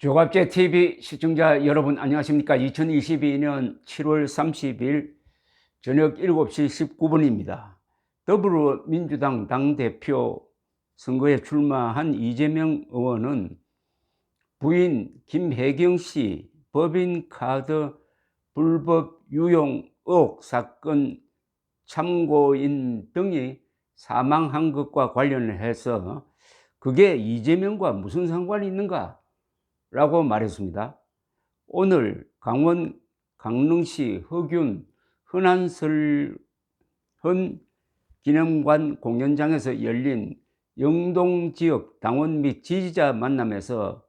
조갑제 TV 시청자 여러분 안녕하십니까? 2022년 7월 30일 저녁 7시 19분입니다. 더불어민주당 당대표 선거에 출마한 이재명 의원은 부인 김혜경 씨 법인카드 불법 유용 의혹 사건 참고인 등이 사망한 것과 관련해서 그게 이재명과 무슨 상관이 있는가? 라고 말했습니다. 오늘 강원 강릉시 허균 흔한설헌 기념관 공연장에서 열린 영동지역 당원 및 지지자 만남에서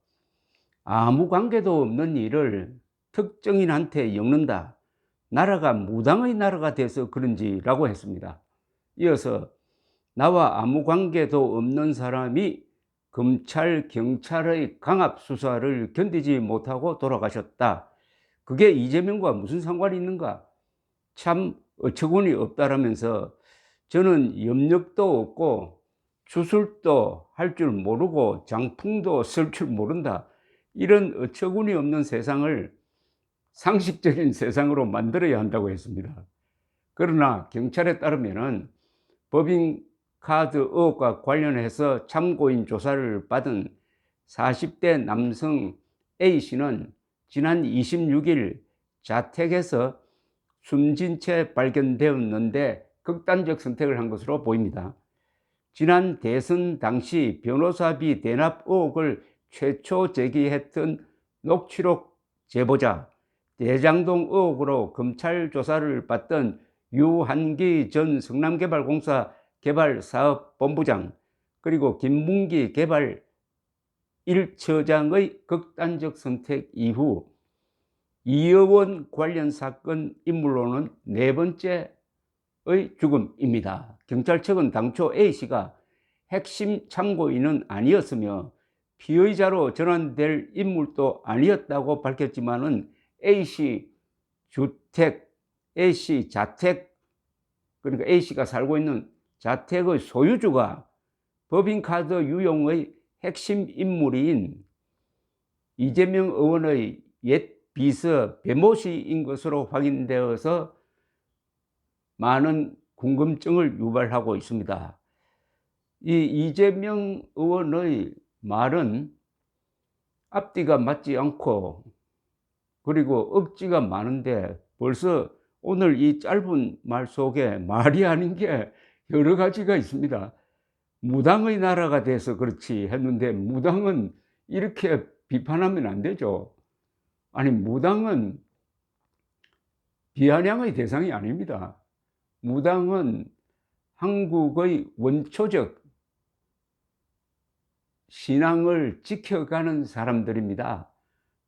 아무 관계도 없는 일을 특정인한테 엮는다. 나라가 무당의 나라가 돼서 그런지라고 했습니다. 이어서 나와 아무 관계도 없는 사람이 검찰, 경찰의 강압 수사를 견디지 못하고 돌아가셨다. 그게 이재명과 무슨 상관이 있는가? 참 어처구니 없다라면서 저는 염력도 없고 주술도 할 줄 모르고 장풍도 쓸 줄 모른다. 이런 어처구니 없는 세상을 상식적인 세상으로 만들어야 한다고 했습니다. 그러나 경찰에 따르면은 법인카드 의혹과 관련해서 참고인 조사를 받은 40대 남성 A씨는 지난 26일 자택에서 숨진 채 발견되었는데 극단적 선택을 한 것으로 보입니다. 지난 대선 당시 변호사비 대납 의혹을 최초 제기했던 녹취록 제보자, 대장동 의혹으로 검찰 조사를 받던 유한기 전 성남개발공사 개발사업본부장, 그리고 김문기 개발 1처장의 극단적 선택 이후 이의원 관련 사건 인물로는 네 번째의 죽음입니다. 경찰 측은 당초 A씨가 핵심 참고인은 아니었으며 피의자로 전환될 인물도 아니었다고 밝혔지만은 A씨 주택, A씨 자택, 그러니까 A씨가 살고 있는 자택의 소유주가 법인카드 유용의 핵심 인물인 이재명 의원의 옛 비서 배모씨인 것으로 확인되어서 많은 궁금증을 유발하고 있습니다. 이 이재명 의원의 말은 앞뒤가 맞지 않고 그리고 억지가 많은데 벌써 오늘 이 짧은 말 속에 말이 아닌 게 여러 가지가 있습니다. 무당의 나라가 돼서 그렇지 했는데 무당은 이렇게 비판하면 안 되죠. 아니, 무당은 비아냥의 대상이 아닙니다. 무당은 한국의 원초적 신앙을 지켜가는 사람들입니다.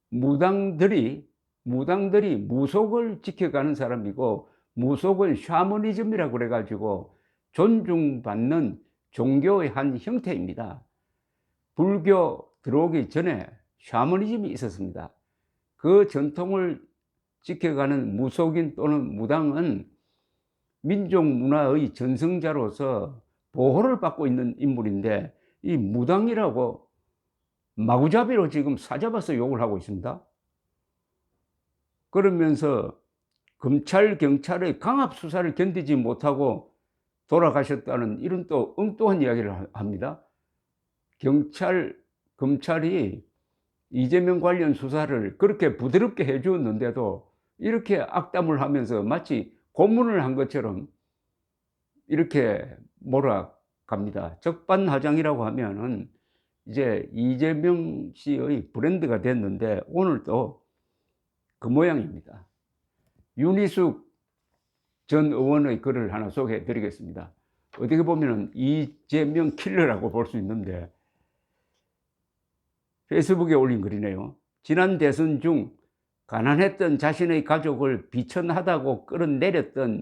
무당들이 무속을 지켜가는 사람이고, 무속은 샤머니즘이라고 그래가지고 존중받는 종교의 한 형태입니다. 불교 들어오기 전에 샤머니즘이 있었습니다. 그 전통을 지켜가는 무속인 또는 무당은 민족 문화의 전승자로서 보호를 받고 있는 인물인데, 이 무당이라고 마구잡이로 지금 사잡아서 욕을 하고 있습니다. 그러면서 검찰, 경찰의 강압 수사를 견디지 못하고 돌아가셨다는 이런 또 엉뚱한 이야기를 합니다. 검찰이 이재명 관련 수사를 그렇게 부드럽게 해주었는데도 이렇게 악담을 하면서 마치 고문을 한 것처럼 이렇게 몰아갑니다. 적반하장이라고 하면은 이제 이재명 씨의 브랜드가 됐는데 오늘도 그 모양입니다. 윤희숙 전 의원의 글을 하나 소개해 드리겠습니다. 어떻게 보면은 이재명 킬러라고 볼 수 있는데 페이스북에 올린 글이네요. 지난 대선 중 가난했던 자신의 가족을 비천하다고 끌어내렸던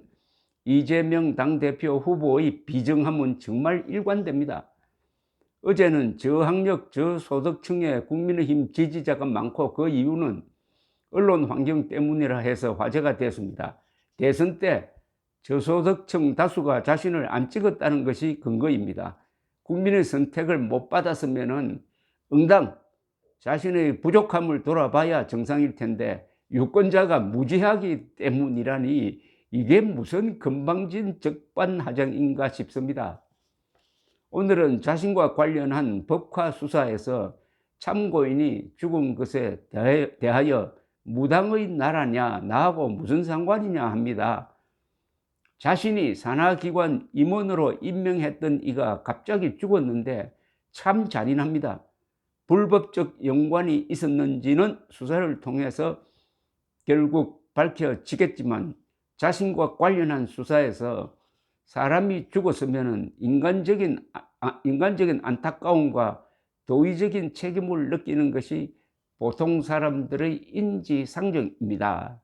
이재명 당대표 후보의 비정함은 정말 일관됩니다. 어제는 저학력 저소득층의 국민의힘 지지자가 많고 그 이유는 언론 환경 때문이라 해서 화제가 됐습니다. 대선 때 저소득층 다수가 자신을 안 찍었다는 것이 근거입니다. 국민의 선택을 못 받았으면 응당 자신의 부족함을 돌아봐야 정상일 텐데 유권자가 무지하기 때문이라니 이게 무슨 건방진 적반하장인가 싶습니다. 오늘은 자신과 관련한 법화 수사에서 참고인이 죽은 것에 대하여 무당의 나라냐 나하고 무슨 상관이냐 합니다. 자신이 산하기관 임원으로 임명했던 이가 갑자기 죽었는데 참 잔인합니다. 불법적 연관이 있었는지는 수사를 통해서 결국 밝혀지겠지만 자신과 관련한 수사에서 사람이 죽었으면 인간적인 안타까움과 도의적인 책임을 느끼는 것이 보통 사람들의 인지상정입니다.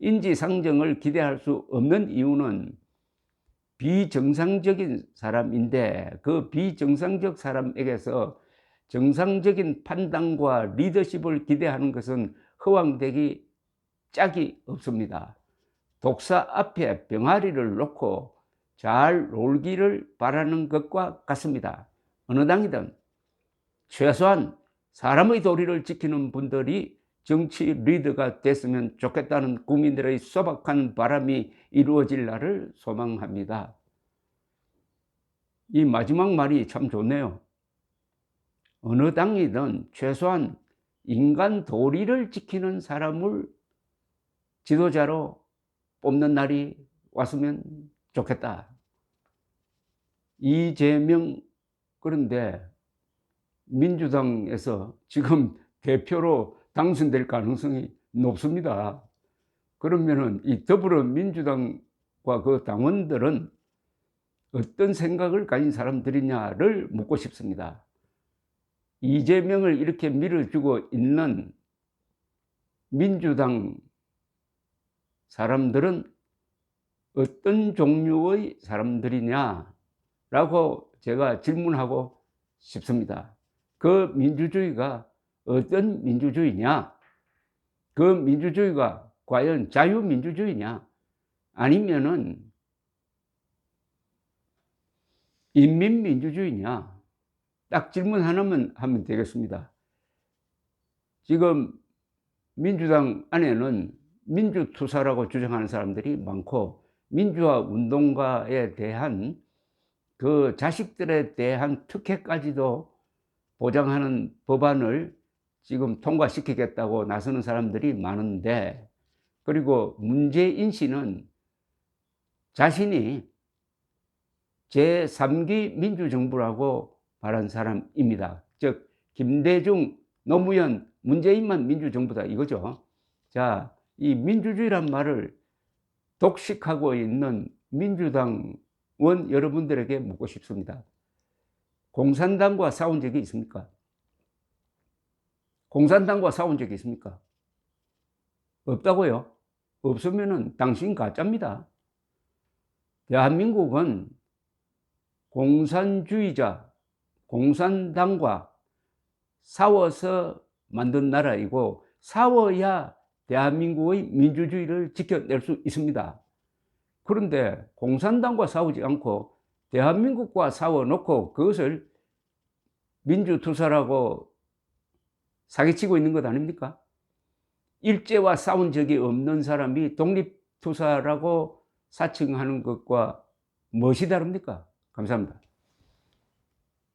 인지상정을 기대할 수 없는 이유는 비정상적인 사람인데 그 비정상적 사람에게서 정상적인 판단과 리더십을 기대하는 것은 허황되기 짝이 없습니다. 독사 앞에 병아리를 놓고 잘 놀기를 바라는 것과 같습니다. 어느 당이든 최소한 사람의 도리를 지키는 분들이 정치 리더가 됐으면 좋겠다는 국민들의 소박한 바람이 이루어질 날을 소망합니다. 이 마지막 말이 참 좋네요. 어느 당이든 최소한 인간 도리를 지키는 사람을 지도자로 뽑는 날이 왔으면 좋겠다. 이재명, 그런데 민주당에서 지금 대표로 당선될 가능성이 높습니다. 그러면은 이 더불어민주당과 그 당원들은 어떤 생각을 가진 사람들이냐를 묻고 싶습니다. 이재명을 이렇게 밀어주고 있는 민주당 사람들은 어떤 종류의 사람들이냐라고 제가 질문하고 싶습니다. 그 민주주의가 어떤 민주주의냐? 그 민주주의가 과연 자유민주주의냐? 아니면은 인민민주주의냐? 딱 질문 하나만 하면 되겠습니다. 지금 민주당 안에는 민주투사라고 주장하는 사람들이 많고 민주화 운동가에 대한 그 자식들에 대한 특혜까지도 보장하는 법안을 지금 통과시키겠다고 나서는 사람들이 많은데, 그리고 문재인 씨는 자신이 제3기 민주정부라고 말한 사람입니다. 즉 김대중, 노무현, 문재인만 민주정부다 이거죠. 자, 이 민주주의란 말을 독식하고 있는 민주당원 여러분들에게 묻고 싶습니다. 공산당과 싸운 적이 있습니까? 공산당과 싸운 적이 있습니까? 없다고요? 없으면은 당신 가짜입니다. 대한민국은 공산주의자, 공산당과 싸워서 만든 나라이고 싸워야 대한민국의 민주주의를 지켜낼 수 있습니다. 그런데 공산당과 싸우지 않고 대한민국과 싸워놓고 그것을 민주투사라고 사기치고 있는 것 아닙니까? 일제와 싸운 적이 없는 사람이 독립투사라고 사칭하는 것과 무엇이 다릅니까? 감사합니다.